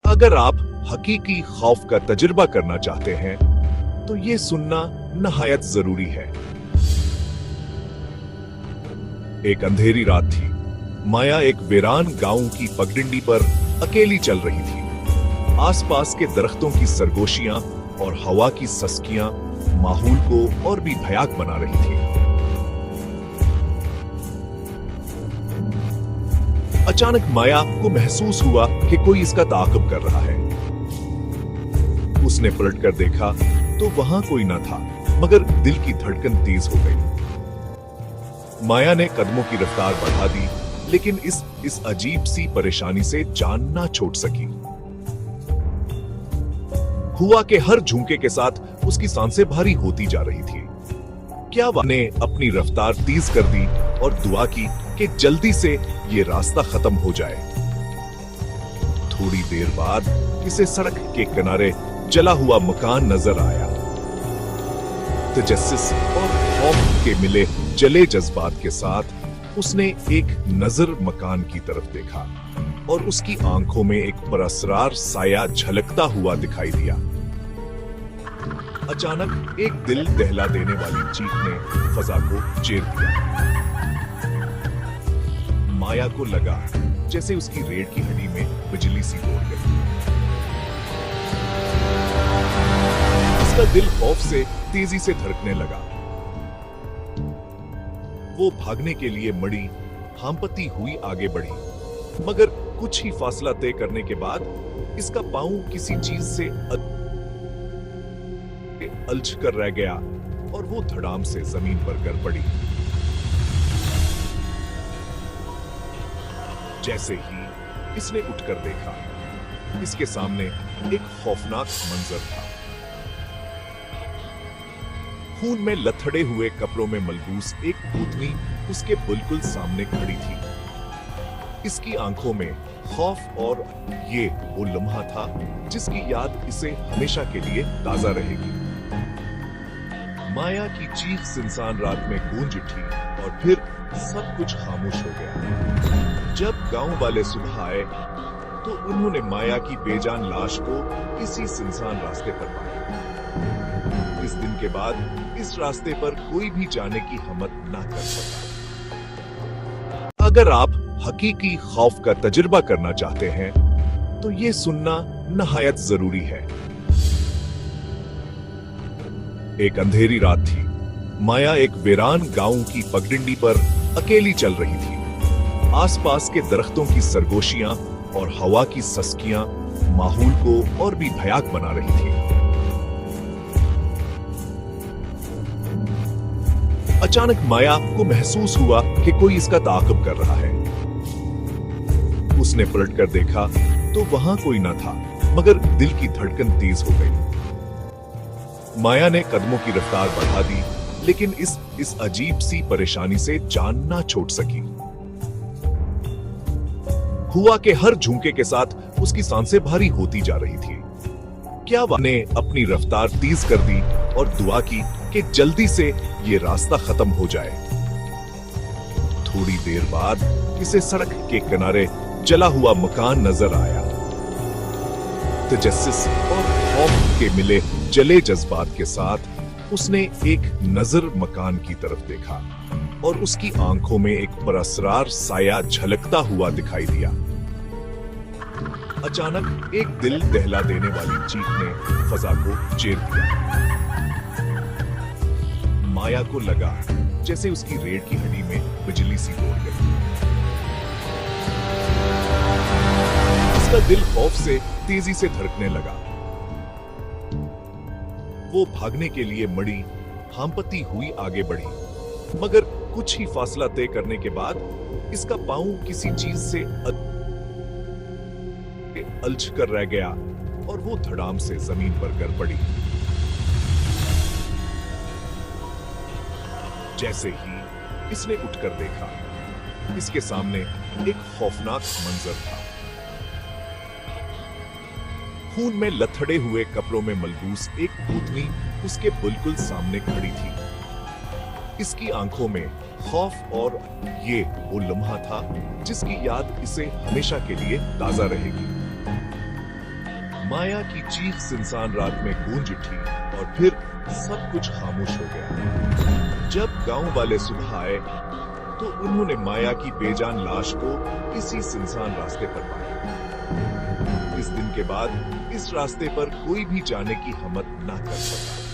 अगर आप हकीकी खौफ का तजुर्बा करना चाहते हैं तो ये सुनना नहायत जरूरी है। एक अंधेरी रात थी। माया एक वीरान गांव की पगडंडी पर अकेली चल रही थी। आसपास के दरख्तों की सरगोशियां और हवा की सस्कियां माहौल को और भी भयानक बना रही थी। अचानक माया को महसूस हुआ कि कोई इसका ताक़ुब कर रहा है। उसने पलटकर देखा तो वहां कोई न था, मगर दिल की धड़कन तेज हो गई। माया ने कदमों की रफ्तार बढ़ा दी, लेकिन इस अजीब सी परेशानी से जान ना छोड़ सकी। हुआ कि हर झुमके के साथ उसकी सांसें भारी होती जा रही थी। क्या ने अपनी रफ्तार तेज कर दी और दुआ की कि जल्दी से ये रास्ता खत्म हो जाए। थोड़ी देर बाद इसे सड़क के किनारे जला हुआ मकान नजर आया। तजस्सुस और खौफ के मिले जले जज्बात के साथ उसने एक नजर मकान की तरफ देखा और उसकी आंखों में एक परअसरार साया झलकता हुआ दिखाई दिया। अचानक एक दिल दहला देने वाली चीख ने फजा को चीर दिया। माया को लगा जैसे उसकी रीढ़ की हड्डी में बिजली सी दौड़ गई। उसका दिल खौफ से तेजी से धड़कने लगा। वो भागने के लिए मड़ी हांपती हुई आगे बढ़ी, मगर कुछ ही फासला तय करने के बाद इसका पांव किसी चीज से अलझ कर रह गया और वो धड़ाम से जमीन पर गिर पड़ी। जैसे ही इसने उठकर देखा, इसके सामने एक खौफनाक मंजर था। खून में लथड़े हुए कपड़ों में मलबूस एक भूतनी उसके बिल्कुल सामने खड़ी थी। इसकी आंखों में खौफ और ये वो लम्हा था जिसकी याद इसे हमेशा के लिए ताजा रहेगी। माया की चीख सुनसान रात में गूंज उठी और फिर सब कुछ खामोश हो गया। जब गांव वाले सुबह आए तो उन्होंने माया की बेजान लाश को इसी सुनसान रास्ते पर पाया। इस दिन के बाद इस रास्ते पर कोई भी जाने की हिम्मत ना कर सका। अगर आप हकीकी खौफ का तजुर्बा करना चाहते हैं तो ये सुनना नहायत जरूरी है। एक अंधेरी रात थी। माया एक वीरान गांव की पगडंडी पर अकेली चल रही थी। आसपास के दरख्तों की सरगोशियां और हवा की सस्कियां माहौल को और भी भयानक बना रही थी। अचानक माया को महसूस हुआ कि कोई इसका ताक़ुब कर रहा है। उसने पलटकर देखा तो वहां कोई न था, मगर दिल की धड़कन तेज हो गई। माया ने कदमों की रफ्तार बढ़ा दी, लेकिन इस अजीब सी परेशानी से जान ना छोड़ सकी। हुआ कि हर झुमके के साथ उसकी सांसें भारी होती जा रही थी। क्या ने अपनी रफ्तार तेज कर दी और दुआ की कि जल्दी से ये रास्ता खत्म हो जाए। थोड़ी देर बाद इसे सड़क के किनारे जला हुआ मकान नजर आया। तजस्सुस और खौफ के मिले जले जज्बात के साथ उसने एक नजर मकान की तरफ देखा और उसकी आंखों में एक परअसरार साया झलकता हुआ दिखाई दिया। अचानक एक दिल दहला देने वाली चीख ने फजा को चीर दिया। माया को लगा जैसे उसकी रीढ़ की हड्डी में बिजली सी दौड़ गई। उसका दिल खौफ से तेजी से धड़कने लगा। वो भागने के लिए मड़ी हांपती हुई आगे बढ़ी, मगर कुछ ही फासला तय करने के बाद इसका पांव किसी चीज से अलझ कर रह गया और वो धड़ाम से जमीन पर गिर पड़ी। जैसे ही इसने उठकर देखा, इसके सामने एक खौफनाक मंजर था। खून में लथड़े हुए कपड़ों में मलबूस एक भूतनी उसके बिल्कुल सामने खड़ी थी। इसकी आंखों में खौफ और ये वो लम्हा था जिसकी याद इसे हमेशा के लिए ताजा रहेगी। माया की चीख सुनसान रात में गूंज उठी और फिर सब कुछ खामोश हो गया। जब गांव वाले सुबह आए तो उन्होंने माया की बेजान लाश को किसी सुनसान रास्ते पर पाया। इस दिन के बाद इस रास्ते पर कोई भी जाने की हिम्मत न कर सका।